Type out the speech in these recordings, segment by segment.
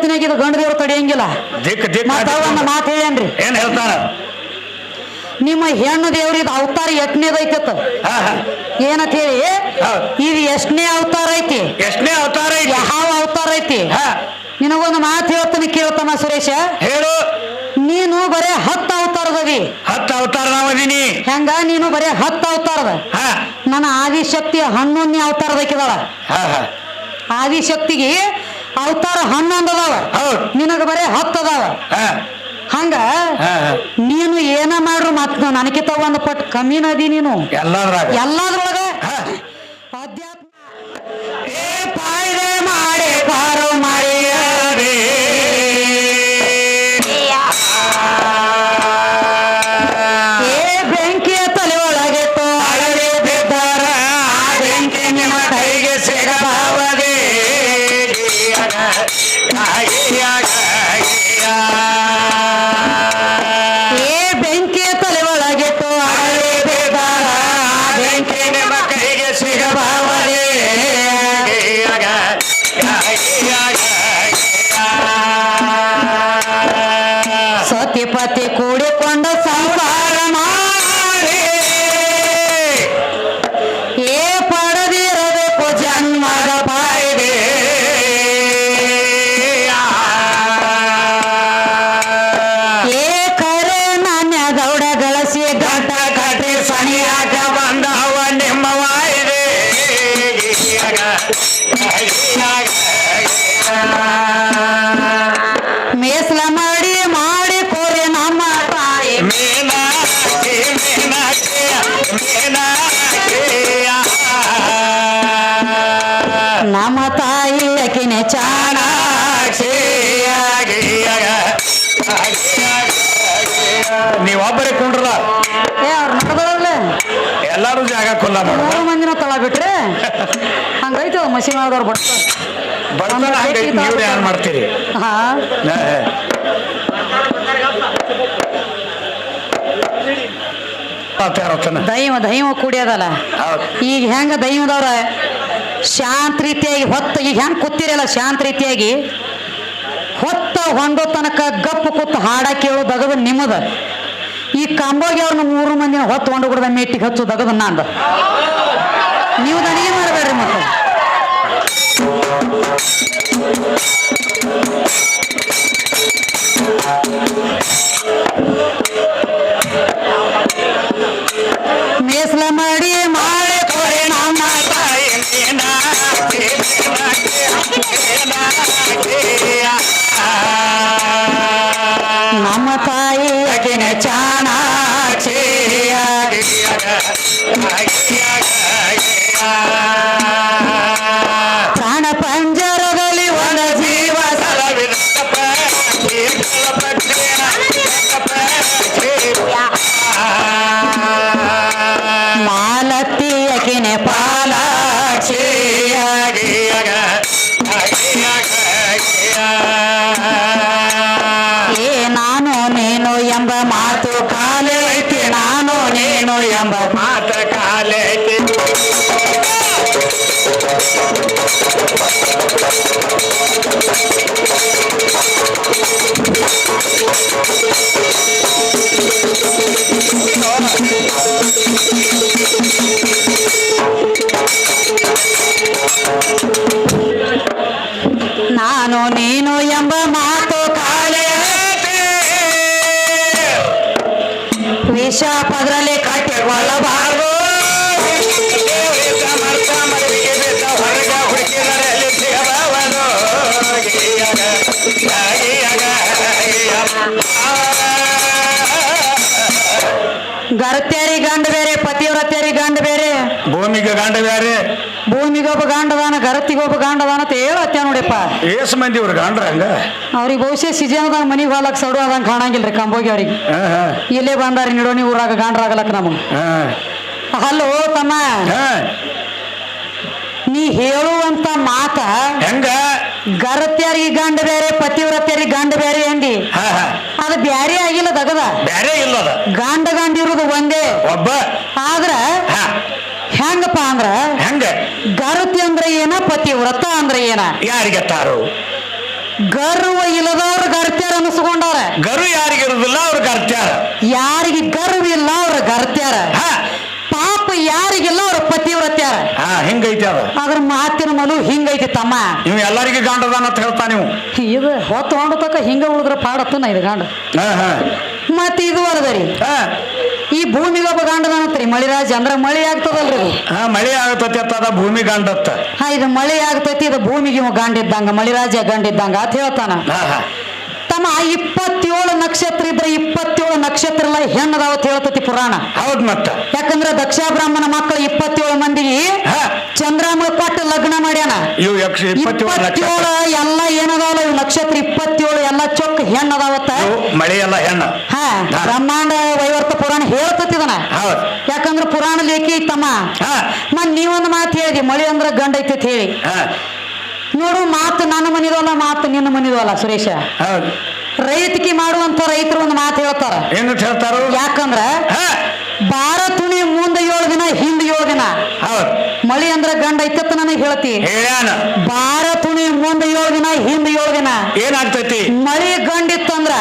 ಹೊತ್ತಿನಾಗ ಇದು ಗಂಡ ದೇವ್ರು ತಡಿಯಂಗಿಲ್ಲ. ಮಾತು ಹೇಳೇನ್ರಿ. ಏನ್ ಹೇಳ್ತಾನ? ನಿಮ್ಮ ಹೆಣ್ಣು ದೇವ್ರ ಇದು ಅವತಾರ ಎಷ್ಟನೇದೈತ ಏನಂತ ಹೇಳಿ, ಇದು ಎಷ್ಟನೇ ಅವತಾರ ಐತಿ? ಎಷ್ಟನೇ ಅವತಾರ ಐತಿ? ಯಾವ ಅವತಾರ ಐತಿ? ನಿನಗೊಂದು ಮಾತು ಹೇಳ್ತಾನೆ ಕೇಳ್ತಾನ ಸುರೇಶ. ಹೇಳು. ನೀನು ಬರೇ 10 ಅವತಾರದವಿ. 10 ಅವತಾರ ನಾವದೀನಿ. ಹೆಂಗ? ನೀನು ಬರೇ 10 ಅವತಾರದ. ನನ್ನ ಆದಿಶಕ್ತಿ 11ನೇ ಅವತಾರದಕ್ಕಿದಾಳ. ಆದಿಶಕ್ತಿಗೆ ಅವತಾರ 11 ಅದಾವ, ನಿನಗ ಬರೇ 10 ಅದಾವ. ಹಂಗ ನೀನು ಏನ ಮಾಡ್ರು ಮತ್ ನನಗಿಂತ ಒಂದು ಪಟ್ಟು ಕಮ್ಮಿನ ಅದಿ ನೀನು ಎಲ್ಲದ್ರೊಳಗ. ಅಧ್ಯಾತ್ಮ ಮಾಡಿ ಪಾರು ಮಾಡಿ ಬೆಂಕಿಯ ತಲೆ ಒಳಗೆ ಅಳವೆ ಬಿದ್ದಾರ ಬೆಂಕಿ ನಿಮ್ಮ ಕೈಗೆ ಸಿಗಬಾರದೆ. ಬೆಂಕಿಯ ತಲೆ ಒಳಗಿಟ್ಟು ಅಳವೆ ಬಿದ್ದಾರ ಬೆಂಕಿ ನಿಮ್ಮ ಕೈಗೆ ಸಿಗಬಾರದೆ. ಸತಿಪತಿ ಕೂಡಿಕೊಂಡ ಸಂಸಾರ ಮಾಡಿ ಪಡೆದಿರಬೇಕು ಜನ್ಮದ ಬಾಯಿದೆ. ಕರೆ ನಾಣ್ಯ ದೌಡ ಗಳಿಸಿ ಗಂಟ ಕಟ್ಟಿ ಸನಿಯಾಕ ಬಂದವ ನಿಮ್ಮ ವಾಯಿದೆ. ಮೇಸ್ಲ ಮಾಡಿ ಮಾಡಿ ಕೋರಿ ನಮ್ಮ ತಾಯಿ ನಮ್ಮ ತಾಯಿ ಅಕಿನೆ ಚಾಣಾಕ್ಷಿ. ನೀವೊಬ್ಬರೇ ಕುಂಡ್ರಲ್ಲ, ಅವ್ರು ನಡೆದಲ್ಲ ಎಲ್ಲಾರು ಜಾಗ ಕೊಲ್ಲ 3 ಮಂದಿನ ತಳ ಬಿಟ್ರೆ ಹಂಗೈತೆ ಮಸೀನವ್ರು ನೀವು ಏನ್ ಮಾಡ್ತೀರಿ? ದೈವ ಕುಡಿಯೋದಲ್ಲ. ಈಗ ಹೆಂಗ ದೈವದವ್ರ ಶಾಂತ ರೀತಿಯಾಗಿ ಹೊತ್ತ ಈಗ ಹೆಂಗ್ ಕೂತಿರಲ್ಲ ಶಾಂತ ರೀತಿಯಾಗಿ ಹೊತ್ತ ಹೊಂದೋ ತನಕ ಗಪ್ಪು ಕೂತು ಹಾಡ ಕೇಳೋ ದಗದ ನಿಮ್ಮದ. ಈ ಕಂಬೋಗಿ ಅವ್ರನ್ನ 3 ಮಂದಿನ ಹೊತ್ತು ಹೊಂಡು ಬಿಡದ ಮೇಟಿಗೆ ಹಚ್ಚು ದಗದ ನಂದ. ನೀವು ನನಗೆ ಮಾಡಬೇಡ್ರಿ ಮತ್ತೆ. ಮೇಸ್ಲ ಮಾಡಿ ಮಾಡಿ ಕೊಡಿ ನಮ್ಮ ತಾಯಿ ನಮ್ಮ ತಾಯಿ ಅಕಿನ ಚಾಣಾಕ್ಷಿ. ಪ್ರಾಣ ಪಂಜರದಲ್ಲಿ ಒಂದು ಜೀವ ಮಾಲತಿ ಅಕಿನೆ ಪಾಲಾಕ್ಷಿ. ನಾನು ನೀನು ಎಂಬ ಮಾತು ಕಾಲೇ ಐತಿ. ನಾನು ನೀನು ಎಂಬ ಮಾತು ಕಾಲೇ ಐತಿ. ನಾನು ನೀನು ಎಂಬ ಮಾತು ಕಾಲೇ ವಿಷ ಪದರಲ್ಲಿ ಕಟ್ಟಿಕೊಳ್ಳಬಾರದು. ಗರತ್ಯಾರಿ ಗಂಡ ಬೇರೆ, ಪತಿವ್ರತ್ಯಾರಿ ಗಂಡ ಬೇರೆ, ಭೂಮಿಗೆ ಗಂಡ ಬೇರೆ. ಭೂಮಿಗೊಬ್ಬ ಗಂಡದಾನ ಗರತಿಗೊಬ್ಬ ಗಂಡದಾನ ಅಂತ ಹೇಳತ್ಯ ನೋಡಿಪ್ಪ. ಏಸ್ ಮಂದಿ ಇವ್ರ ಗಂಡ್ರ ಹಂಗ? ಅವ್ರಿಗೆ ಬಹುಶಃ ಸಿಜನದಾಗ ಮನಿಗೆ ಹೋಗ್ಲಕ್ ಸಡು ಅದಂಗ ಕಾಣಂಗಿಲ್ರಿ ಕಂಬೋಗಿ ಅವ್ರಿಗೆ. ಇಲ್ಲೇ ಬಂದಾರಿ ನಿಡೋನಿ ಊರಾಗ ಗಂಡ್ರಾಗಲಕ್ ನಮಗ. ಹಲೋ ತಮ್ಮ, ನೀ ಹೇಳುವಂತ ಮಾತ ಹೆಂಗ? ಗರತ್ಯಾರಿಗೆ ಗಂಡ ಬೇರೆ ಪತಿವ್ರತ್ಯಾರಿಗೆ ಗಂಡ ಬೇರೆ ಅಂದಿ. ಅದು ಬ್ಯಾರೆ ಆಗಿಲ್ಲ ದಗದ, ಬ್ಯಾರೆ ಇಲ್ಲ. ಗಂಡ ಗಂಡ ಇರುದು ಒಂದೇ ಒಬ್ಬ. ಆದ್ರ ಹೆಂಗಪ್ಪ ಅಂದ್ರ, ಹೆಂಗ? ಗರತಿ ಅಂದ್ರ ಏನ, ಪತಿವ್ರತ ಅಂದ್ರ ಏನ? ಯಾರಿಗೆತ್ತಾರು? ಗರ್ವ ಇಲ್ಲದವ್ರು ಗರ್ತ್ಯಾರ ಅನಿಸ್ಕೊಂಡವ್ರ. ಗರು ಯಾರಿಗಿರುದಿಲ್ಲ ಅವ್ರ ಗರ್ತ್ಯಾರ. ಯಾರಿಗೆ ಗರ್ವ ಇಲ್ಲ ಅವ್ರ ಗರ್ತ್ಯಾರ. ಪಾಪ ಯಾರಿಗಿಲ್ಲ ಅವ್ರ ಪತಿವ್ರತ್ಯಾರ. ಹಿಂಗೈತಿ ಅದ. ಅದ್ರ ಮಾತಿನ ಮಲು ಹಿಂಗೈತಿ ತಮ್ಮ. ನೀವು ಎಲ್ಲರಿಗೂ ಗಾಂಡದಾನ ಅಂತ ಹೇಳ್ತಾ ನೀವು. ಇದು ಹೊತ್ತು ಹೊಂಡ ತಕ ಹಿಂಗ ಉಳಿದ್ರ ಪಾಡತ್ತನ ಇದು ಗಾಂಡ. ಮತ್ತೆ ಇದು ಅಲ್ಲದರಿ ಈ ಭೂಮಿಗೆ ಒಬ್ಬ ಗಾಂಡದಾನತ್ರಿ ಮಳಿರಾಜ. ಅಂದ್ರ ಮಳಿ ಆಗ್ತದಲ್ರಿ ಇದು. ಮಳೆ ಆಗತೈತಿ ಅದ ಭೂಮಿ ಗಾಂಡತ್ತ. ಇದು ಮಳೆ ಆಗ್ತೈತಿ ಇದು ಭೂಮಿಗೆ ಗಂಡಿದ್ದಂಗ ಮಳಿರಾಜ ಗಂಡಿದ್ದಂಗ ಅಂತ ಹೇಳ್ತಾನ. ತಮ್ಮ 27 ನಕ್ಷತ್ರ ಇದ್ರೆ 27 ನಕ್ಷತ್ರ ಎಲ್ಲ ಹೆಣ್ಣದಾವತ್ ಹೇಳ್ತತಿ ಪುರಾಣ. ಹೌದ್ ಮತ್ತ. ಯಾಕಂದ್ರ ದಕ್ಷ ಬ್ರಾಹ್ಮಣ ಮಕ್ಕಳು 27 ಮಂದಿಗೆ ಚಂದ್ರಾಮ ಕೊಟ್ಟು ಲಗ್ನ ಮಾಡ್ಯಾನ. 27 ಎಲ್ಲ ಏನದಾವಲ್ಲ ಇವ್ ನಕ್ಷತ್ರ 27 ಎಲ್ಲ ಚೊಕ್ಕ ಹೆಣ್ಣದಾವತ್ತ. ಮಳೆ ಎಲ್ಲ ಹೆಣ್ಣ. ಬ್ರಹ್ಮಾಂಡ ವೈವರ್ತ ಪುರಾಣ ಹೇಳ್ತತಿ ಇದನ್ನ. ಯಾಕಂದ್ರ ಪುರಾಣ ಲೇಖಿ ಐತಮ್ಮ. ಮತ್ ನೀವೊಂದು ಮಾತು ಹೇಳಿದಿ ಮಳಿ ಅಂದ್ರ ಗಂಡ ಐತಿ ಹೇಳಿ. ನೋಡು ಮಾತು ನನ್ನ ಮನಿದವಲ್ಲ ಮಾತು ನಿನ್ನ ಮನಿದವಲ್ಲ ಸುರೇಶ. ರೈತಿಗೆ ಮಾಡುವಂತ ರೈತರು ಒಂದು ಮಾತು ಹೇಳ್ತಾರ. ಏನು ಹೇಳ್ತಾರ? ಯಾಕಂದ್ರ ಬಾರ ತುಣಿ ಮುಂದೆ 7 ದಿನ ಹಿಂದೆ 7 ದಿನ ಮಳಿ ಅಂದ್ರ ಗಂಡ ಐತತ್ತ ನನಗೆ ಹೇಳ್ತಿ. ಬಾರ ತುಣಿ ಮುಂದೆ 7 ದಿನ ಹಿಂದೆ 7 ದಿನ ಏನಾಗ್ತೈತಿ? ಮಳಿ ಗಂಡಿತ್ತಂದ್ರ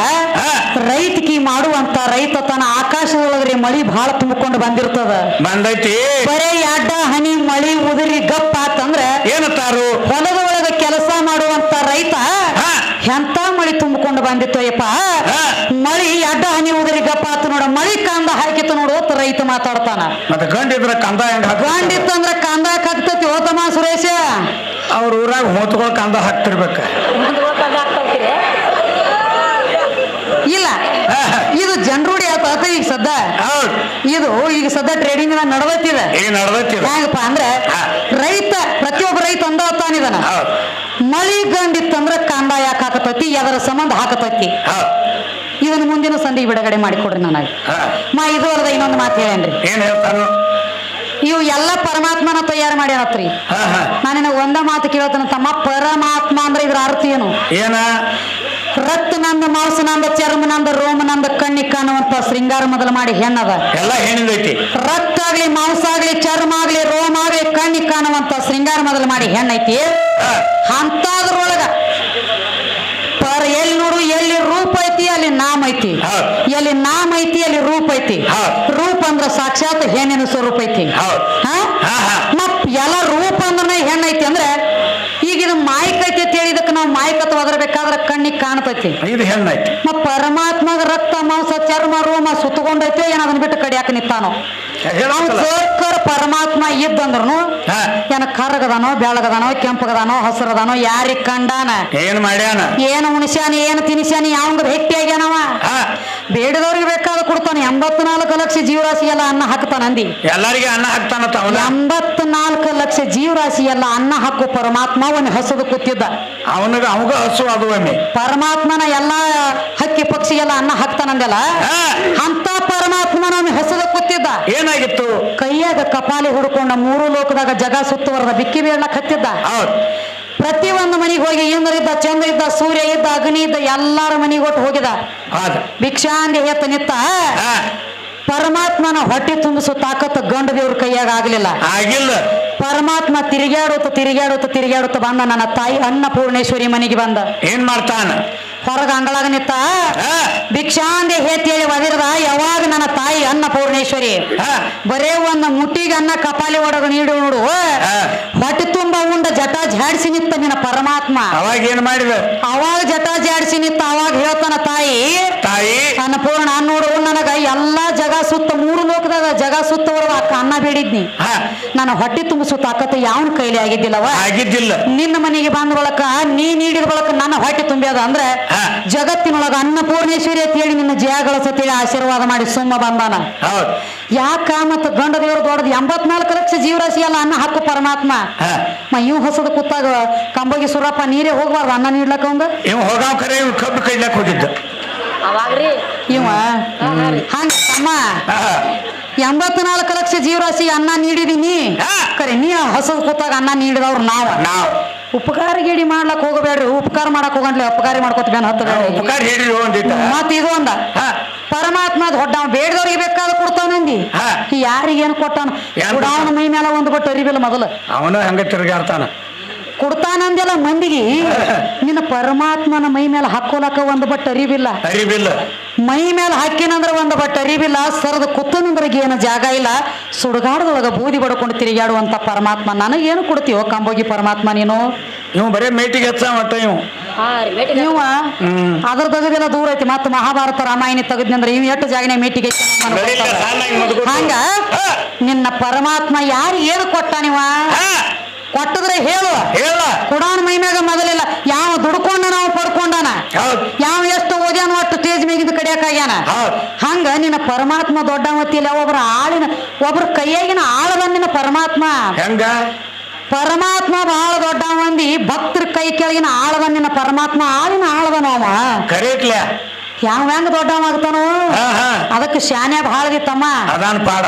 ರೈತಿಗೆ ಮಾಡುವಂತ ರೈತ ತನ್ನ ಆಕಾಶದೊಳಗ್ರಿ ಮಳಿ ಬಹಳ ತುಂಬಿಕೊಂಡು ಬಂದಿರ್ತದ. ಬಂದೈತಿ. ಬರೇ ಅಡ್ಡ ಹನಿ ಮಳಿ ಉದುರಿ ಗಪ್ಪ ಆತಂದ್ರ ಏನತ್ತಾರು? ಹೊಲದ ಒಳಗ ಕೆಲಸ ಮಾಡುವಂತ ರೈತ ಎಂತ ಮಳಿ ತುಂಬಿಕೊಂಡು ಬಂದಿತ್ತು ಯಪ್ಪ. ಮಳಿ ಅಡ್ಡ ಹನಿ ಉದುರಿ ಗಪ್ಪ ಆತು ನೋಡ ಮಳಿ ಕಂದ ಹಾಕಿತ್ತು ನೋಡು ರೈತ ಮಾತಾಡ್ತಾನ. ಮತ್ತೆ ಗಂಡಿದ್ರ ಕಂದ ಹೆಂಗ? ಗಂಡಿತ್ತಂದ್ರ ಕಂದ ಹಾಕ್ತತಿ ಹೋತಮ್ಮ ಸುರೇಶ. ಅವ್ರ ಊರಾಗ ಹೋತ್ಗಳು ಕಂದ ಹಾಕ್ತಿರ್ಬೇಕ. ಇಲ್ಲ ಇದು ಜನರೂಢಿ ಆತ ಈಗ ಸದ್ದ. ಇದು ಈಗ ಸದ್ದ ಟ್ರೇಡಿಂಗ್ ನಡವತ್ತಿದೆ. ಹೆಂಗಪ್ಪ ಅಂದ್ರೆ ರೈತ ಪ್ರತಿಯೊಬ್ಬ ರೈತ ಅಂದಾನಿದಾನ ಮಳಿ ಗಂಡಿತ್ತಂದ್ರ ಕಂದ ಯಾಕೆ ಹಾಕತೈತಿ ಅದರ ಸಂಬಂಧ ಹಾಕತೈತಿ. ಇದನ್ನ ಮುಂದಿನ ಸಂಧಿಗೆ ಬಿಡುಗಡೆ ಮಾಡಿಕೊಡ್ರಿ ನನಗೆ. ಇದು ಅಲ್ಲದ ಇನ್ನೊಂದು ಮಾತು ಹೇಳೇನ್ರಿ. ಏನ್ ಹೇಳ್ತಾನು? ಇವು ಎಲ್ಲ ಪರಮಾತ್ಮನ ತಯಾರು ಮಾಡ್ಯಾನತ್ರಿ. ನಾನಿನ ಒಂದ ಮಾತು ಕೇಳ್ತಾನ ತಮ್ಮ. ಪರಮಾತ್ಮ ಅಂದ್ರೆ ಇದ್ರ ಅರ್ಥ ಏನು? ಏನ? ರಕ್ತ ನಂದ ಮಾಂಸ ನಂದ ಚರ್ಮ ನಂದ ರೋಮ ನಂದ ಕಣ್ಣಿ ಕಾಣುವಂತ ಶೃಂಗಾರ ಮೊದಲು ಮಾಡಿ ಹೆಣ್ಣದ. ಎಲ್ಲ ಹೆಣ್ಣಿದೈತಿ. ರಕ್ತ ಆಗ್ಲಿ ಮಾಂಸ ಆಗ್ಲಿ ಚರ್ಮ ಆಗ್ಲಿ ರೋಮ ಆಗ್ಲಿ ಕಣ್ಣಿ ಕಾಣುವಂತ ಶೃಂಗಾರ ಮೊದಲು ಮಾಡಿ ಹೆಣ್ಣೈತಿ. ಅಂತದ್ರೊಳಗ ಎಲ್ಲಿ ನೋಡು ಎಲ್ಲಿ ರೂಪ ಐತಿ ಅಲ್ಲಿ ನಾಮ ಐತಿ. ಎಲ್ಲಿ ನಾಮ ಐತಿ ಅಲ್ಲಿ ರೂಪ ಐತಿ. ರೂಪ ಅಂದ್ರ ಸಾಕ್ಷಾತ್ ಹೆಣ್ಣಿನ ಸ್ವರೂಪ ಐತಿ. ಮತ್ ಎಲ್ಲ ರೂಪ ಅಂದ್ರೆ ಹೆಣ್ಣೈತಿ ಅಂದ್ರೆ ಈಗ ಇದು ಮಾಯಿಕ ಐತಿ ಅಂತ ಹೇಳಿದಕ್ಕೆ ನಾವು ಮಾಯಿಕತ್ವ ಒದರ್ಬೇಕಾದ್ರೆ ಕಣ್ಣಿಗೆ ಕಾಣ್ತೈತಿ. ಇದು ಹೆಣ್ಣೈತಿ. ಮತ್ ಪರಮಾತ್ಮಗ ರಕ್ತ ಮಾಂಸ ಚರ್ಮ ರೋಮ ಸುತ್ತಕೊಂಡೈತಿ ಏನ ಅದನ್ನ ಬಿಟ್ಟು ಕಡಿಯಾಕ ನಿಂತಾನೋ. ಸರ್ಕಾರ ಪರಮಾತ್ಮ ಇದ್ದಂದ್ರೂ ಏನ ಕರ್ಗದಾನೋ ಬೆಳಗದಾನೋ ಕೆಂಪಗದಾನೋ ಹಸರದಾನೋ ಯಾರಿಗ್ ಕಂಡಾನ? ಏನ್ ಮಾಡ್ಯಾನ? ಏನು ಉಣಿಸ್ಯಾನ ಏನು ತಿನಿಸ್ಯಾನ ಯಾವಂಗ ಭೇಟಿ ಆಗ್ಯಾನವ? ಬೇಡದವ್ರಿಗೆ ಬೇಕಾದ ಕೊಡ್ತಾನೆ. 84 ಲಕ್ಷ ಜೀವರಾಶಿ ಎಲ್ಲ ಅನ್ನ ಹಾಕ್ತಾನ ಅಂದಿ. ಎಲ್ಲರಿಗೆ ಅನ್ನ ಹಾಕ್ತಾನ. 84 ಲಕ್ಷ ಜೀವರಾಶಿ ಎಲ್ಲ ಅನ್ನ ಹಾಕು ಪರಮಾತ್ಮ ಅವನ ಹಸದು ಕೂತಿದ್ದ. ಅವಾಗ ಹಸು ಅದು ಪರಮಾತ್ಮನ ಎಲ್ಲಾ ಹಕ್ಕಿ ಪಕ್ಷಿ ಎಲ್ಲ ಅನ್ನ ಹಾಕ್ತಾನಂದಲ್ಲ. ಅಂತ ಪರಮಾತ್ಮನ ಹಸದ ಕೂತಿದ್ದ. ಏನಾಗಿತ್ತು? ಕೈಯಾಗ ಕಪಾಲಿ ಹುಡ್ಕೊಂಡ 3 ಲೋಕದಾಗ ಜಗ ಸುತ್ತುವರದ ಬಿಕ್ಕಿ ಬೀಳಕ್ ಹತ್ತಿದ್ದ. ಪ್ರತಿ ಒಂದು ಮನೆಗೆ ಹೋಗಿ ಇಂದ್ರಿದ್ದ ಚಂದ್ರ ಇದ್ದ ಸೂರ್ಯ ಇದ್ದ ಅಗ್ನಿ ಇದ್ದ ಎಲ್ಲಾರ ಮನೆಗೆ ಒಟ್ಟು ಹೋಗಿದ. ಭಿಕ್ಷಾಂದಿ ಎತ್ತ ನಿತ್ತ ಪರಮಾತ್ಮನ ಹೊಟ್ಟೆ ತುಂಬಿಸೋ ತಾಕತ್ತು ಗಂಡ ದೇವ್ರ ಕೈಯಾಗ ಆಗ್ಲಿಲ್ಲ. ಪರಮಾತ್ಮ ತಿರುಗಾಡುತ್ತ ಬಂದ ನನ್ನ ತಾಯಿ ಅನ್ನಪೂರ್ಣೇಶ್ವರಿ ಮನೆಗೆ ಬಂದ. ಏನ್ ಮಾಡ್ತಾನ? ಹೊರಗ ಅಂಗಳಾಗ ನಿತ್ತ ಭಿಕ್ಷಾಂದೆ ಹೇಳಿ ಒದಿರದ. ಯಾವಾಗ ನನ್ನ ತಾಯಿ ಅನ್ನಪೂರ್ಣೇಶ್ವರಿ ಬರೇ ಒಂದು ಮುಟ್ಟಿಗೆ ಅನ್ನ ಕಪಾಲಿ ಒಡಗ ನೀಡು ನೋಡು ಹೊಟ್ಟೆ ತುಂಬ ಉಂಡ ಜಟ ಜಾಡಿಸಿ ನಿತ್ತ ನಿನ್ನ ಪರಮಾತ್ಮ. ಅವಾಗ ಏನ್ ಮಾಡಿದ? ಅವಾಗ ಜಟ ಜಾಡಿಸಿ ನಿತ್ತ. ಅವಾಗ ಹೇಳ್ತಾನ ತಾಯಿ ಅನ್ನಪೂರ್ಣ ನೋಡು ನನಗ ಎಲ್ಲಾ ಜಗ ಸುತ್ತ 3 ಲೋಕದಾಗ ಜಗ ಸುತ್ತವರದ ಅನ್ನ ಬೇಡಿದ್ನಿ. ನನ್ನ ಹೊಟ್ಟೆ ತುಂಬಿಸೋ ತಾಕತ್ತು ಯಾವನ್ ಕೈಲಿ ಆಗಿದ್ದಿಲ್ಲವ? ಆಗಿದ್ದಿಲ್ಲ. ನಿನ್ನ ಮನೆಗೆ ಬಂದ ಬಳಕ ನೀ ನೀಡಿದ ಬಳಕ ನನ್ನ ಹೊಟ್ಟೆ ತುಂಬ್ಯದ ಅಂದ್ರೆ ಜಗತ್ತಿನೊಳಗ ಅನ್ನಪೂರ್ಣೇಶ್ವರಿ ಅಂತ ಹೇಳಿ ನಿನ್ನ ಜಯಗಳ ಸತಿ ಆಶೀರ್ವಾದ ಮಾಡಿ ಸುಮ್ಮ ಬಂದಾನ. ಯಾಕ ಮತ್ತ ಗಂಡ ದೇವರು ದೊಡ್ಡದು 84 ಲಕ್ಷ ಜೀವರಾಶಿ ಎಲ್ಲ ಅನ್ನ ಹಾಕು ಪರಮಾತ್ಮ. ಇವ್ ಹೊಸದ ಕೂತಾಗ ಕಂಬೋಗಿ ಸುರಪ್ಪ ನೀರೇ ಹೋಗ್ಬಾರ್ದು ಅನ್ನ ನೀಡ್ಲಕ್ಕ ಅವಂಗ. ಕಬ್ಬು ಕೈಲಕ್ ಹೋಗಿದ್ದ ಇವ ಹಂಗ ತಮ್ಮ 84 ಲಕ್ಷ ಜೀವರಾಶಿ ಅನ್ನ ನೀಡಿದೀನಿ ಕರೆ ನೀ ಹೊಸದ ಕೂತಾಗ ಅನ್ನ ನೀಡಿದವ್ರು ನಾವು. ಉಪಕಾರ ಗೇಡಿ ಮಾಡ್ಲಕ್ ಹೋಗಬೇಡ್ರಿ. ಉಪಕಾರ ಮಾಡಕ್ ಹೋಗಂಟ್ಲಿ ಅಪಕಾರಿ ಮಾಡ್ಕೊತ ಬೇನ್ ಹತ್ತದ. ಮತ್ ಇದು ಒಂದ ಪರಮಾತ್ಮ ದೊಡ್ಡ ಬೇಡದವ್ರಿಗೆ ಬೇಕಾದ ಕೊಡ್ತಾನಂದಿ. ಯಾರಿಗೇನು ಕೊಟ್ಟಾನ? ಅವನ ಮೈ ಮೇಲೆ ಒಂದು ಬಟ್ಟು ಅರಿಬಿಲ್ಲ ಮೊದಲು. ಅವನು ಹಂಗ ತಿರುಗಾಡ್ತಾನ. ಕೊಡ್ತಾನಂದೆಲ್ಲ ಮಂದಿಗೆ ನಿನ್ನ ಪರಮಾತ್ಮನ ಮೈ ಮೇಲೆ ಹಾಕೋಲಕ್ಕ ಒಂದು ಬಟ್ ಅರಿವಿಲ್ಲ. ಮೈ ಮೇಲೆ ಹಾಕಿನಂದ್ರ ಒಂದು ಬಟ್ ಅರಿವಿಲ್ಲ. ಸರದ ಕುತ್ತನಂದ್ರಿಗೆ ಏನು ಜಾಗ ಇಲ್ಲ. ಸುಡುಗಾಡದೊಳಗ ಬೂದಿ ಬಡ್ಕೊಂಡು ತಿರುಗಾಡುವಂತ ಪರಮಾತ್ಮ ನನಗೇನು ಕೊಡ್ತೀವೋ ಕಂಬೋಗಿ ಪರಮಾತ್ಮ ನೀನು? ಇವ್ ಬರೇ ಮೇಟಿಗೆ ಹಚ್ಚ ಮಟ್ಟ ಇವ ಅದ್ರ ತೆಗದೆಲ್ಲ ದೂರ ಐತಿ. ಮತ್ತ ಮಹಾಭಾರತ ರಾಮಾಯಣ ತೆಗದ್ನಂದ್ರ ಇವ್ ಎಷ್ಟು ಜಾಗನೆ ಮೇಟಿಗೆ ಹಂಗ ನಿನ್ನ ಪರಮಾತ್ಮ ಯಾರು ಏನು ಕೊಟ್ಟ ನೀವ ಕೊಟ್ಟದ್ರೆ ಹೇಳು. ಕುಡಾನ ಮೈ ಮ್ಯಾಗ ಮೊದಲಿಲ್ಲ. ಯಾವ ದುಡ್ಕೊಂಡ ನಾವು ಪಡ್ಕೊಂಡಾನ, ಯಾವ ಎಷ್ಟು ಓದ್ಯಾನ ಅಷ್ಟು ಸ್ಟೇಜ್ ಮೇಗಿಂದ ಕಡಿಯಕ್ಕಾಗ್ಯಾನ. ಹಂಗ ನಿನ್ನ ಪರಮಾತ್ಮ ದೊಡ್ಡ ಮತ್ತಿಲ್ಲ. ಒಬ್ಬರ ಕೈಯಾಗಿನ ಆಳದ ನಿನ್ನ ಪರಮಾತ್ಮ. ಹೆಂಗ ಪರಮಾತ್ಮ ಬಹಳ ದೊಡ್ಡ ಮಂದಿ ಭಕ್ತರ ಕೈ ಕೆಳಗಿನ ಆಳದ ನಿನ್ನ ಪರಮಾತ್ಮ. ಆಳಿನ ಆಳದ ನೋವ ಕರೆಕ್ಟ್ಲ ಯಾವ ಹೆಂಗ ದೊಡ್ಡವಾಗ್ತಾನೋ ಅದಕ್ಕೆ ಶಾನ್ಯ ಬಹಳ ತಮ್ಮ.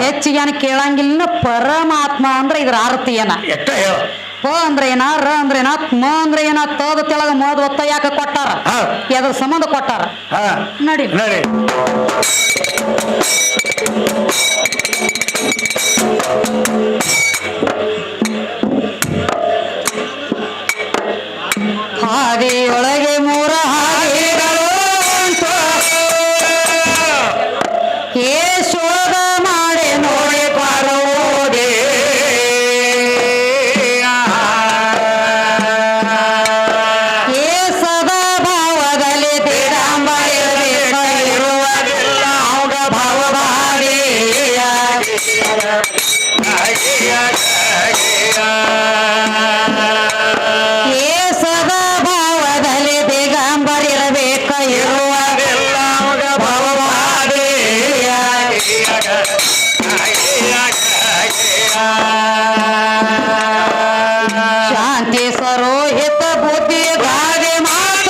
ಹೆಚ್ಚಿಗೆ ಏನ ಕೇಳಂಗಿಲ್ಲ. ಪರಮಾತ್ಮ ಅಂದ್ರೆ ಇದ್ರ ಅರ್ಥ ಏನ? ಪ ಅಂದ್ರೆ ಏನ, ರ ಅಂದ್ರೆ ಏನ, ಮ ಅಂದ್ರೆ ಏನ, ತದ ತೆಳಗ ಮೋದ್ ಒತ್ತ ಯಾಕೆ ಕೊಟ್ಟಾರ? ಎದ್ರ ಸಂಬಂಧ ಕೊಟ್ಟಾರ ನೋಡಿ. ಹಾದಿಯೊಳಗೆ ಮೂರ ಹಾದಿಗಳು ಏ ಶೋಧ ಮಾಡಿ ನೋಡಿ ಪಾರೋದೆ. ಏ ಸದಾ ಭಾವದಲ್ಲಿ ಇರುವುದಿಲ್ಲ ಅವಾಗ ಭಾವಭಾವಿ. ಏ ಸದಾ ಭಾವದಲ್ಲಿ ದಿಗಂಬರಿರಬೇಕ ಇರುವುದಿಲ್ಲ ಅವಾಗ ಭಾವಭಾವಿ. ಶಾಂತಿ ಸ್ವರೋಹಿತ ಬುದ್ಧಿ ಗಾದೆ ಮಾತ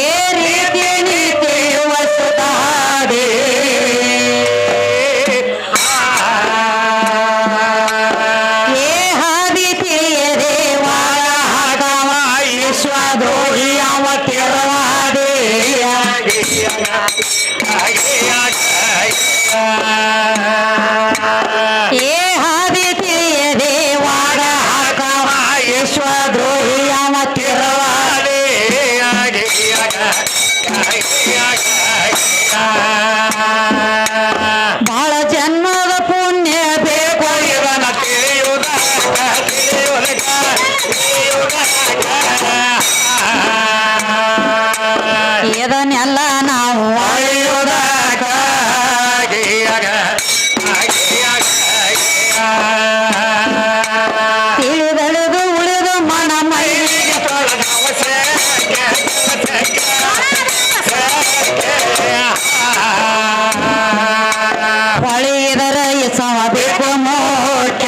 ಏ ರೀತಿ ನೀತಿ ವಸುಧಾದೆ. ಏ ಹಾದಿ ತಿಳಿಯದೆ ವಾರ ಹಾಡವ ವಿಶ್ವದ್ರೋಹಿ ಅವ ತಿರವಾದೆ. ಏ ಹಾದಿ ತಿಳಿಯದೆ ವಾಡ ಹಾಕವ ವಿಶ್ವದ್ರೋಹಿ ಅವ ತಿರವಾದೆ. ಬಹಳ ಜನ್ಮದ ಪುಣ್ಯ ಬೇಕು ಇವನ ಇದನ್ನೆಲ್ಲ ನಾವು ಅಳಿಯುವುದಕ್ಕ ತಿಳಿದಳೆದು ಉಳಿದು ಮನ ಮೈಗೆ ಹೊಳೆಯದರ ಸಮ ಬೇಕು ಮೋಟ.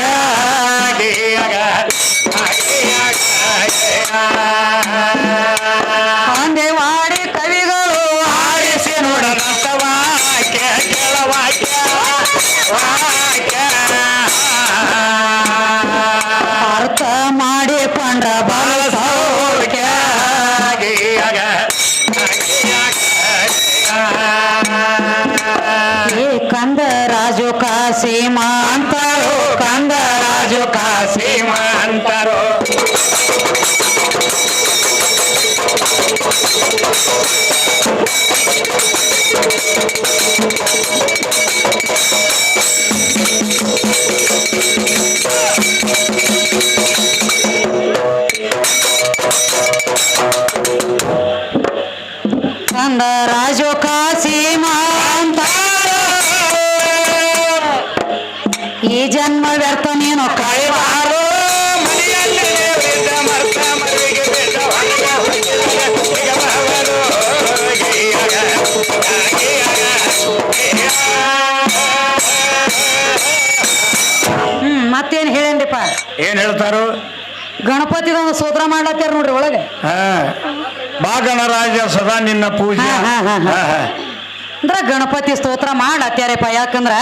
ಒಂದೇ ವಾಡಿ ಕವಿಗಳು ಆರಿಸಿ ನೋಡದಂತ ವಾಕ್ಯ ಕೆಳವಾಕ್ಯ ಅರ್ಥ ಮಾಡಿಕೊಂಡ್ರ ಬಲ ಸೌಖ್ಯ. ಏ ಕಂದ ರಾಜು ಕಾಸೀಮಾ ಅಂತಾರೋ, ಕಂದ ರಾಜು ಕಾಸೀಮಾ ಅಂತಾರೋ. ಕಂದ ರಾಜು ಕಾಸೀಮಾ ಅಂತಾರೋ. ಈ ಜನ್ಮ ವ್ಯರ್ಥ ನೀನು ಕಳೆವಾರೋ. ಮತ್ತೇನ್ ಹೇಳೇನ್ರಿಪ್ಪ? ಏನ್ ಹೇಳ್ತಾರು? ಗಣಪತಿದೊಂದು ಸ್ತೋತ್ರ ಮಾಡ್ಲತ್ತಾರ ನೋಡ್ರಿ ಒಳಗೆ. ಬಾ ಗಣರಾಜ ಸದಾ ನಿನ್ನ ಪೂಜೆ ಅಂದ್ರ ಗಣಪತಿ ಸ್ತೋತ್ರ ಮಾಡ್ಲತ್ಯಾರಪ್ಪ. ಯಾಕಂದ್ರ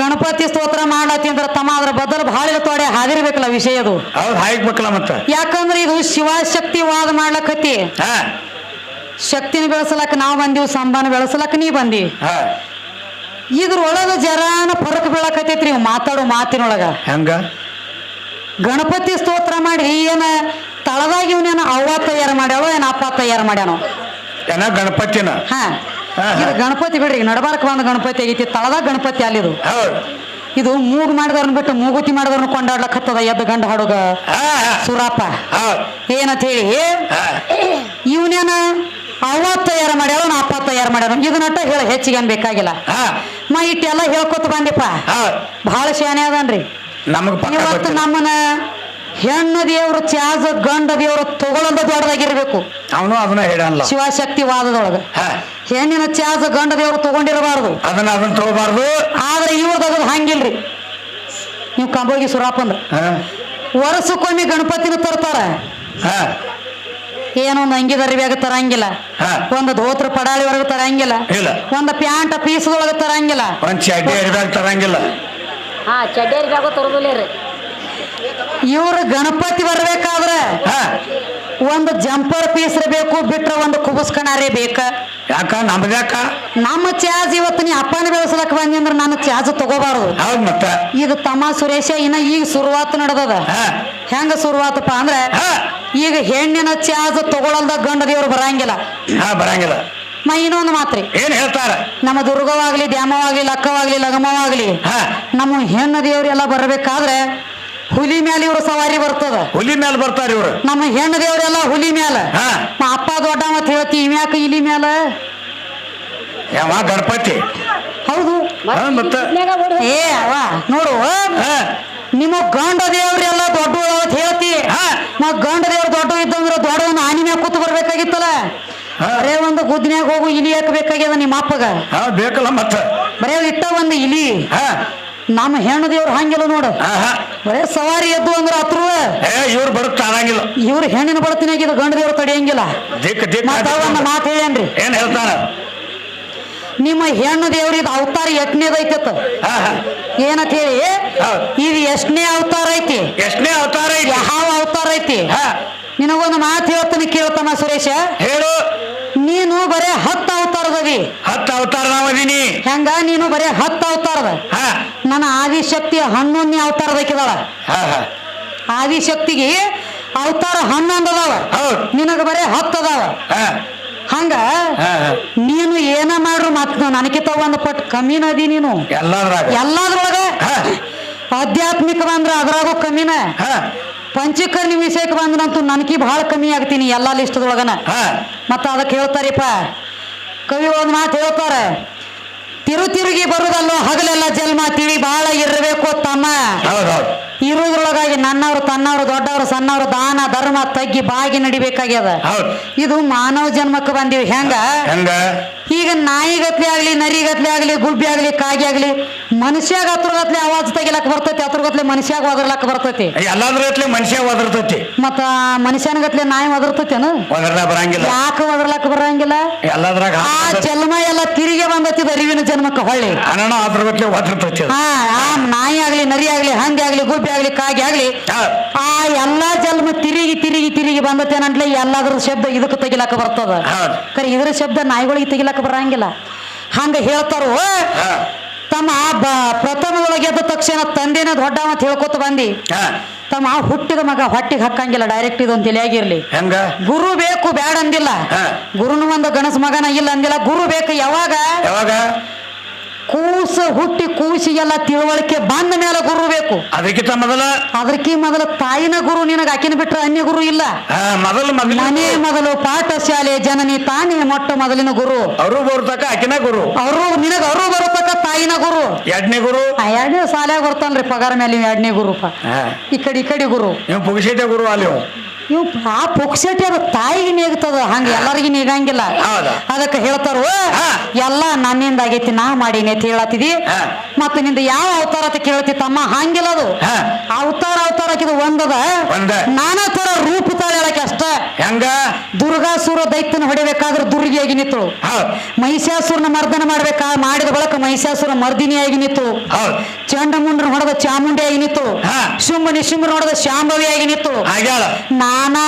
ಗಣಪತಿ ಸ್ತೋತ್ರ ಮಾಡ್ಲತ್ತಿ ಅಂದ್ರ ತಮ್ಮ ಅದ್ರ ಬದಲು ಬಹಳ ತೋಡೆ ಹಾದಿರ್ಬೇಕಲ್ಲ ವಿಷಯ ಅದು. ಹೌದು ಹಾಯ್ಬೇಕಲ್ಲ ಮತ್ತ. ಯಾಕಂದ್ರ ಇದು ಶಿವಶಕ್ತಿ ವಾದ ಮಾಡ್ಲಕತ್ತಿ. ಶಕ್ತಿನ ಬೆಳೆಸಲಕ್ಕ ನಾವು ಬಂದಿವ್, ಸಂಬಾನ ಬೆಳೆಸಲಕ್ಕ ನೀ ಬಂದಿ. ಇದ್ರೊಳಗ ಜರಾನ ಫರಕ್ ಬೀಳಕತ್ತೈತ್ರಿ ಮಾತಾಡೋ ಮಾತಿನೊಳಗ. ಹೆಂಗ ಗಣಪತಿ ಸ್ತೋತ್ರ ಮಾಡಿ ಏನ ತಳದಾಗ ಇವನೇನ ಅವ್ವ ತಯಾರು ಮಾಡ್ಯಾಳೋ ಏನ ಅಪ್ಪ ತಯಾರು ಮಾಡ್ಯಾನೋ ಏನ ಗಣಪತಿನ ಹಾ ಇದು ಗಣಪತಿ ಬಿಡ್ರಿ ನಡಬಾರಕ್ ಬಂದ ಗಣಪತಿ ಆಗೈತಿ ತಳದಾಗ ಗಣಪತಿ ಅಲ್ಲಿದು ಹೌದು ಇದು ಮೂಗು ಮಾಡಿದವ್ರನ್ನ ಬಿಟ್ಟು ಮೂಗುತಿ ಮಾಡಿದವ್ರನ್ನ ಕೊಂಡಾಡ್ಲಕ್ಕತ್ತದ ಎದ್ದು ಗಂಡ ಹಾಡುಗ ಸುರಾಪ ಏನಂತ ಹೇಳಿ ಇವನೇನ ಅವ್ವ ತಯಾರು ಮಾಡ್ಯಾಳ ನಾ ಅಪ್ಪ ತಯಾರು ಮಾಡ್ಯಾರ ಇದನ್ನಟ್ಟ ಹೇಳ ಹೆಚ್ಚಿಗೆ ಏನ್ ಬೇಕಾಗಿಲ್ಲ ಇಟ್ಟೆಲ್ಲ ಹೇಳ್ಕೊತ ಬಂದಿಪ್ಪ ಬಹಳ ಶಾನೆ ಅದನ್ರಿ ಇವತ್ತು ನಮ್ಮನ ಹೆಣ್ಣು ದೇವ್ರು ಚಾಜ ಗಂಡ ದೇವ್ರು ತಗೊಳ್ಳೋದ ದೊಡ್ಡದಾಗಿರ್ಬೇಕು ಅವನು ಅದನ್ನ ಹೇಳಲ್ಲ ಶಿವಶಕ್ತಿ ವಾದದೊಳಗ ಹೆಣ್ಣಿನ ಚಾಜ ಗಂಡ ದೇವ್ರು ತಗೊಂಡಿರಬಾರ್ದು ಅದನ್ನ ತಗೋಬಾರ್ದು ಆದ್ರೆ ಇವ್ರದಾಗ ಹಂಗಿಲ್ರಿ ನೀವು ಕಂಬೋಗಿ ಸುರಾಪಂದ್ರ ವರ್ಷಕ್ಕೊಮ್ಮೆ ಗಣಪತಿನ ತರ್ತಾರ ಏನೊಂದು ಅಂಗಿದರಿವ್ಯಾಗ ತರಂಗಿಲ್ಲ ಒಂದು ಧೋತ್ರ ಪಡಾಳಿ ಒಳಗ ತರಂಗಿಲ್ಲ ಒಂದು ಪ್ಯಾಂಟ್ ಪೀಸದೊಳಗ ತರಂಗಿಲ್ಲ ಒಂದ್ ಚಡ್ಡಿ ಅರಿವ್ಯಾಗ ತರಂಗಿಲ್ಲ ಚಡ್ಡಿ ಅರಿವ್ಯಾಗ ತರೋದಿಲ್ಲ ರೀ ಇವ್ರ ಗಣಪತಿ ಬರ್ಬೇಕಾದ್ರ ಒಂದು ಜಂಪರ್ ಪೀಸ್ ಬೇಕು ಬಿಟ್ರ ಒಂದು ಕುಬಸ್ಕಣಾರೇ ಬೇಕ ಯಾಕ ನಮ್ದ್ಯಾಕ ನಮ್ಮ ಚಾರ್ಜ್ ಇವತ್ತು ನೀ ಅಪ್ಪನ ಬೆಳೆಸಲಕ್ ಬಂದಿ ಅಂದ್ರ ನಾನು ಚಾರ್ಜ್ ತಗೋಬಾರ್ದು ಹೌದ್ ಮತ್ತ ಈಗ ತಮ್ಮ ಸುರೇಶ ಇನ್ನ ಈಗ ಶುರುವಾತ್ ನಡೆದದ ಹೆಂಗ ಶುರುವಾತಪ್ಪ ಅಂದ್ರೆ ಈಗ ಹೆಣ್ಣಿನ ಚಾರ್ಜ್ ತಗೊಳಲ್ದ ಗಂಡ ದೇವ್ರು ಬರಂಗಿಲ್ಲ ಬರಂಗಿಲ್ಲ ಇನ್ನೊಂದು ಮಾತ್ರಿ ಏನ್ ಹೇಳ್ತಾರ ನಮ್ಮ ದುರ್ಗವಾಗ್ಲಿ ದ್ಯಾಮವಾಗ್ಲಿ ಲಕ್ಕವಾಗ್ಲಿ ಲಗಮವಾಗ್ಲಿ ನಮ್ಮ ಹೆಣ್ಣು ದೇವ್ರೆಲ್ಲ ಬರ್ಬೇಕಾದ್ರೆ ಹುಲಿ ಮ್ಯಾಲ ಇವ್ರ ಸವಾರಿ ಬರ್ತದ ಹುಲಿ ಮ್ಯಾಲ ಬರ್ತಾರ ಇವ್ರು ನಮ್ಮ ಹೆಣ್ಣು ದೇವ್ರೆಲ್ಲ ಹುಲಿ ಮ್ಯಾಲ ಅಪ್ಪ ದೊಡ್ಡ ಮತ್ ಹೇಳ್ತಿ ಇವ್ಯಾಕ ಇಲಿ ಮ್ಯಾಲ ಯಾವ ಗಣಪತಿ ಹೌದು ಮತ್ತ ಏ ಅವ ನೋಡು ನಿಮ್ಮ ಗಂಡ ದೇವ್ರೆಲ್ಲ ದೊಡ್ಡ ಅಂತ ಹೇಳ್ತಿ ಮತ್ ಗಂಡ ದೇವ್ರ ದೊಡ್ಡ ಇದ್ದಂದ್ರ ದೊಡ್ಡ ಒಂದು ಆನಿ ಮ್ಯಾಗ ಕೂತ್ ಬರ್ಬೇಕಾಗಿತ್ತಲ್ಲ ಬರೇ ಒಂದು ಗುದ್ನ್ಯಾಗ ಹೋಗು ಇಲಿ ಹಾಕಬೇಕಾಗ್ಯದ ನಿಮ್ಮ ಅಪ್ಪಗ ಬೇಕಲ್ಲ ಮತ್ತ ಬರೇ ಇಟ್ಟ ಒಂದು ಇಲಿ ನಮ್ಮ ಹೆಣ್ಣು ದೇವ್ರು ಹಂಗಿಲ್ಲ ನೋಡು ಬರೇ ಸವಾರಿ ಎದ್ದು ಅಂದ್ರೆ ಹತ್ರ ಇವ್ರು ಬರುತ್ತಾಗಿಲ್ಲ ಇವ್ರು ಹೆಣ್ಣಿನ ಬಡತಿನಾಗಿದ್ದು ಗಂಡ ದೇವ್ರು ತಡೆಯಂಗಿಲ್ಲ ಒಂದು ಮಾತು ಹೇಳೇನ್ರಿ ಏನ್ ಹೇಳ್ತಾನ ನಿಮ್ಮ ಹೆಣ್ಣು ದೇವ್ರಿದ ಅವತಾರ ಎಷ್ಟನೇದೈತ ಏನಂತ ಹೇಳಿ ಇದು ಎಷ್ಟನೇ ಅವತಾರ ಐತಿ ಎಷ್ಟನೇ ಅವತಾರ ಐತಿ ಯಾವ ಅವತಾರ ಐತಿ ನಿನಗೊಂದು ಮಾತು ಹೇಳ್ತಾನೆ ಕೇಳ್ತಾನ ಸುರೇಶ ಹೇಳು ನೀನು ಬರೇ 10 ಅವತಾರದವಿ 10 ಅವತಾರ ನಾವದೀನಿ ಹೆಂಗ ನೀನು ಬರೇ 10 ಅವತಾರದ ನನ್ನ ಆದಿಶಕ್ತಿ 11ನೇ ಅವತಾರದಕ್ಕಿದಾಳ ಆದಿಶಕ್ತಿಗೆ ಅವತಾರ 11 ಅದಾವ ನಿನಗ ಬರೇ 10 ಅದಾವ ಹಂಗ ನೀನು ಏನ ಮಾಡ್ರು ಮತ್ ನನಗಿಂತ ಒಂದು ಪಟ್ ಕಮ್ಮಿನ ಅದಿ ನೀನು ಎಲ್ಲಾದ್ರೊಳಗ ಆಧ್ಯಾತ್ಮಿಕ ಬಂದ್ರ ಅದ್ರಾಗೂ ಕಮ್ಮಿನ ಪಂಚಕರ್ಣಿ ವಿಷಯಕ್ಕೆ ಬಂದ್ರಂತೂ ನನಕಿ ಬಹಳ ಕಮ್ಮಿ ಆಗ್ತೀನಿ ಎಲ್ಲಾ ಲಿಸ್ಟ್ದೊಳಗನ ಮತ್ತ ಅದಕ್ಕೆ ಹೇಳ್ತಾರಿಪ್ಪ ಕವಿ ಒಂದ್ ಮಾತು ಹೇಳ್ತಾರೆ ತಿರುಗಿ ಬರುದಲ್ಲೋ ಹಗಲೆಲ್ಲ ಜನ್ಮ ತಿಳಿ ಬಹಳ ಇರಬೇಕು ತಮ್ಮ ಇರುವುದ್ರೊಳಗಾಗಿ ನನ್ನವರು ತನ್ನವರು ದೊಡ್ಡವರು ಸಣ್ಣವರು ದಾನ ಧರ್ಮ ತಗ್ಗಿ ಬಾಗಿ ನಡಿಬೇಕಾಗ್ಯದ ಇದು ಮಾನವ ಜನ್ಮಕ್ಕೆ ಬಂದಿವಿ ಹೆಂಗ ಈಗ ನಾಯಿಗತ್ಲೆ ಆಗ್ಲಿ ನರಿಗತ್ಲೆ ಆಗ್ಲಿ ಗುಬ್ಬಿ ಆಗ್ಲಿ ಕಾಗಿ ಆಗ್ಲಿ ಮನುಷ್ಯಾಗ ಹತ್ರಗತ್ಲೆ ಆವಾಜ್ ತೆಗಿಲಕ್ ಬರ್ತೈತಿ ಹತ್ರಗತ್ಲೆ ಮನುಷ್ಯಾಗ ಒದರ್ಲಕ್ ಬರ್ತೈತಿ ಎಲ್ಲಾದ್ರಗತ್ಲೆ ಮನುಷ್ಯ ಒದರ್ತೈತಿ ಮತ್ತ ಮನುಷ್ಯನಗತ್ಲೆ ನಾಯಿ ಒದರ್ತೈತೇನು ಬರಂಗಿಲ್ಲ ಯಾಕೆ ಒದರ್ಲಕ್ ಬರಂಗಿಲ್ಲ ಆ ಜನ್ಮ ಎಲ್ಲ ತಿರುಗಿ ಬಂದೈತಿ ಅರಿವಿನ ಜನ್ಮಕ್ಕೆ ಹೊಳ್ಳಿ ಅದ್ರಗತ್ಲೆ ಒದರ್ತೈತಿ ಆ ನಾಯಿ ಆಗ್ಲಿ ನರಿ ಆಗ್ಲಿ ಹಂದಿ ಆಗ್ಲಿ ಗುಬ್ಬಿ ಆಗ್ಲಿ ಕಾಗಿ ಆಗ್ಲಿ ಆ ಎಲ್ಲಾ ಜನ್ಮ ತಿರುಗಿ ಬಂದತೇನಂಟ್ಲೆ ಎಲ್ಲಾದ್ರ ಶಬ್ದ ಇದಕ್ಕೆ ತೆಗಿಲಕ್ಕ ಬರ್ತದ ಕರೆ ಇದ್ರ ಶಬ್ದ ನಾಯಿಗಳಿಗೆ ತೆಗಿಲಕ್ಕ ಬರಂಗಿಲ್ಲ ಹಂಗ ಹೇಳ್ತಾರೋ ತಮ್ಮ ಪ್ರಥಮದೊಳಗೆ ಎದ್ದ ತಕ್ಷಣ ತಂದೆನ ದೊಡ್ಡ ಅಂತ ಹೇಳ್ಕೊತ ಬಂದಿ ತಮ್ಮ ಹುಟ್ಟಿದ ಮಗ ಹೊಟ್ಟಿಗೆ ಹಾಕಂಗಿಲ್ಲ ಡೈರೆಕ್ಟ್ ಇದೊಂದು ತಿಳಿಯಾಗಿರ್ಲಿ ಗುರು ಬೇಕು ಬ್ಯಾಡ ಅಂದಿಲ್ಲ ಗುರುನು ಒಂದು ಗಣಸ ಮಗನ ಇಲ್ಲ ಅಂದಿಲ್ಲ ಗುರು ಬೇಕು ಯಾವಾಗ ಕೂಸ ಹುಟ್ಟಿ ಕೂಸಿಗೆಲ್ಲ ತಿಳುವಳಿಕೆ ಬಂದ ಮೇಲೆ ಗುರು ಬೇಕು ಅದಕ್ಕೆ ಮೊದಲ ತಾಯಿನ ಗುರು ನಿನಗ ಆಕಿನ ಬಿಟ್ರೆ ಅನ್ಯ ಗುರು ಇಲ್ಲ ಮನೆ ಮೊದಲು ಪಾಠಶಾಲೆ ಜನನಿ ತಾನೇ ಮೊಟ್ಟ ಮೊದಲಿನ ಗುರು ಅವರು ಬರ್ತಕ್ಕ ಆಕಿನ ಗುರು ನಿನಗ ಅವರು ಬರತಕ್ಕ ತಾಯಿನ ಗುರು ಎರಡನೇ ಗುರು ಎರಡನೇ ಸಾಲ್ಯಾಗ ಬರ್ತಾನ್ರಿ ಪಗಾರ ಮೇಲೆ ಎರಡನೇ ಗುರು ಈ ಕಡೆ ಗುರು ಪುಗಶೇಟೆ ಗುರು ಅಲ್ಲಿ ಇವ್ ಆ ಪುಕ್ಸಟಿ ಅದು ತಾಯಿಗೆ ನೀಗ್ತದ ಹಂಗ ಎಲ್ಲರಿಗೂ ನೀಗಂಗಿಲ್ಲ ಅದಕ್ಕೆ ಹೇಳ್ತಾರ ಎಲ್ಲಾ ನನ್ನಿಂದ ಆಗೈತಿ ನಾ ಮಾಡೀನಿ ಅಂತ ಹೇಳತ್ತಿದಿ ಮತ್ತ ನಿಂದ ಯಾವ ಅವತಾರ ಅಂತ ಕೇಳ್ತಿ ತಮ್ಮ ಹಂಗಿಲ್ಲ ಅದು ಅವತಾರ ಹಾಕಿದ ಒಂದದ ನಾನಾ ತರ ರೂಪ ತಾಳ ಹೇಳಕ್ಕೆ ಅಷ್ಟ ಹೆಂಗ ದುರ್ಗಾಸುರ ದೈತ್ಯನ ಹೊಡಿಬೇಕಾದ್ರೆ ದುರ್ಗಿಯಾಗಿ ನಿಂತಳು ಮಹಿಷಾಸುರನ ಮರ್ದನ ಮಾಡಿದ ಬಳಕ ಮಹಿಷಾಸುರ ಮರ್ದಿನಿಯಾಗಿ ನಿಂತಳು ಚಂಡಮುಂಡ್ರ ಹೊಡೆದ ಚಾಮುಂಡಿಯಾಗಿ ನಿಂತಳು ಶುಂಭ ನಿಶುಂಭ ಹೊಡೆದ ಶಾಂಭವಿಯಾಗಿ ನಿಂತಳು ನಾನಾ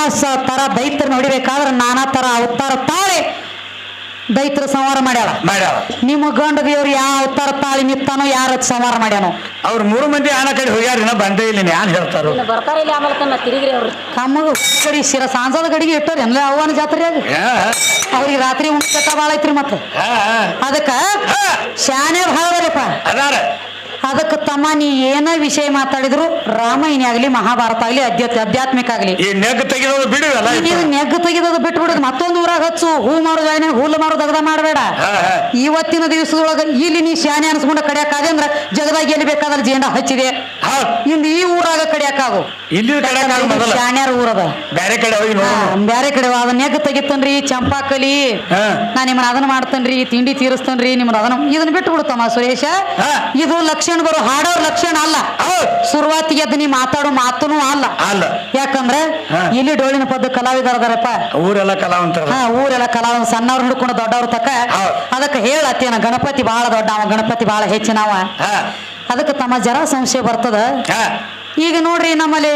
ತರ ದೈತ್ಯರನ್ನ ಹೊಡಿಬೇಕಾದ್ರೆ ನಾನಾ ತರ ಅವತಾರ ತಾಳೆ ದೈತ್ರ ಸಂಹಾರ ಮಾಡ್ಯಾಳ. ನಿಮ್ಮ ಗಂಡ ದೇವ್ರು ಯಾವ ಅವತಾರ ತಾಳಿ ನಿತ್ತಾನೋ ಯಾರ ಸಂಹಾರ ಮಾಡ್ಯಾನೋ. ಅವ್ರ 3 ಮಂದಿ ಆನ ಕಡೆ ಹೋಗ್ಯಾರ, ಇನ್ನ ಬಂದೇ ಇಲ್ಲ, ಯಾರು ಹೇಳ್ತಾರೋ ಇನ್ನು ಬರ್ತಾರ ಇಲ್ಲಿ ಆಮೇಲೆ ತನ್ನ ತಿರುಗಿರಿ ಅವ್ರು. ಕಮ್ಮಗ ಕಡಿ ಶಿರ ಸಾಂಸದ ಗಡಿಗೆ ಇಟ್ಟವ್ರಿ ಎಲ್ಲ ಅವ್ವನ ಜಾತ್ರೆಯಾಗ. ಅವ್ರಿಗೆ ರಾತ್ರಿ ಉಣ್ಸಕ ಭಾಳ ಐತ್ರಿ ಮತ್ತ. ಅದಕ್ಕ ಶಾನೆ ಭಾಳದರಿಪ್ಪ ಅದಾರ. ಅದಕ್ಕೆ ತಮ್ಮ ನೀ ಏನ ವಿಷಯ ಮಾತಾಡಿದ್ರು ರಾಮಾಯಣ ಆಗ್ಲಿ ಮಹಾಭಾರತ ಆಗ್ಲಿ ಆಧ್ಯಾತ್ಮಿಕ ಆಗ್ಲಿ ಈ ನೆಗ್ ತೆಗೆದೋದು ಬಿಡುವಲ್ಲ, ನೆಗ್ ತೆಗೆದದು ಬಿಟ್ಟು ಬಿಡೋದು. ಮತ್ತೊಂದು ಊರಾಗ ಹಚ್ಚು, ಹೂ ಮಾರು ಜಾಯ್ನ ಹುಲ್ಲು ಮಾರು ದಗದ ಮಾಡಬೇಡ. ಇವತ್ತಿನ ದಿವಸದೊಳಗ ಇಲ್ಲಿ ನೀ ಶಾನೆ ಅನ್ಸ್ಕೊಂಡ ಕಡಿಯಾಕಾದೆ ಅಂದ್ರ ಜಗದಾಗ ಎಲ್ಲಿ ಬೇಕಾದ್ರೆ ಜೇಂಡ ಹಚ್ಚಿದೆ. ಇಂದ ಈ ಊರಾಗ ಕಡಿಯಾಕಾಗು, ಇಲ್ಲಿ ಶಾನ್ಯಾರ ಊರದ ಬೇರೆ ಕಡೆ ಹೋಗಿ ಬ್ಯಾರೆ ಕಡೆ ಅದ ನೆಗ್ ತೆಗಿತನ್ರಿ, ಚಂಪಾಕಲಿ ನಾ ನಿಮ್ಮನ್ನ ಅದನ್ನ ಮಾಡ್ತೇನ್ರಿ, ತಿಂಡಿ ತೀರಿಸ್ತೇನ್ರಿ ನಿಮ್ಮನ್ನ ಅದನ್ನ. ಇದನ್ನ ಬಿಟ್ಟು ಬಿಡುತ್ತಮ್ಮ ಸುರೇಶ. ಇದು ಲಕ್ಷಣ ಬರೋ ಹಾಡೋರ್ ಲಕ್ಷಣ ಅಲ್ಲ. ಶುರುವಾತಿಗೆ ಅದ್ ನೀ ಮಾತಾಡೋ ಮಾತುನು ಅಲ್ಲ. ಯಾಕಂದ್ರೆ ಇಲ್ಲಿ ಡೋಳಿನ ಪದ್ದ ಕಲಾವಿದರದಾರಪ್ಪ, ಊರೆಲ್ಲ ಕಲಾವಂತರ. ಊರೆಲ್ಲ ಕಲಾವಂತ, ಸಣ್ಣವ್ರು ಹಿಡ್ಕೊಂಡು ದೊಡ್ಡವ್ರ ತಕ್ಕ. ಅದಕ್ಕೆ ಹೇಳತ್ತೇನ ಗಣಪತಿ ಬಹಳ ದೊಡ್ಡವ, ಗಣಪತಿ ಬಹಳ ಹೆಚ್ಚಿನವ. ಅದಕ್ಕೆ ತಮ್ಮ ಜರ ಸಂಶಯ ಬರ್ತದ. ಈಗ ನೋಡ್ರಿ ನಮ್ಮಲ್ಲಿ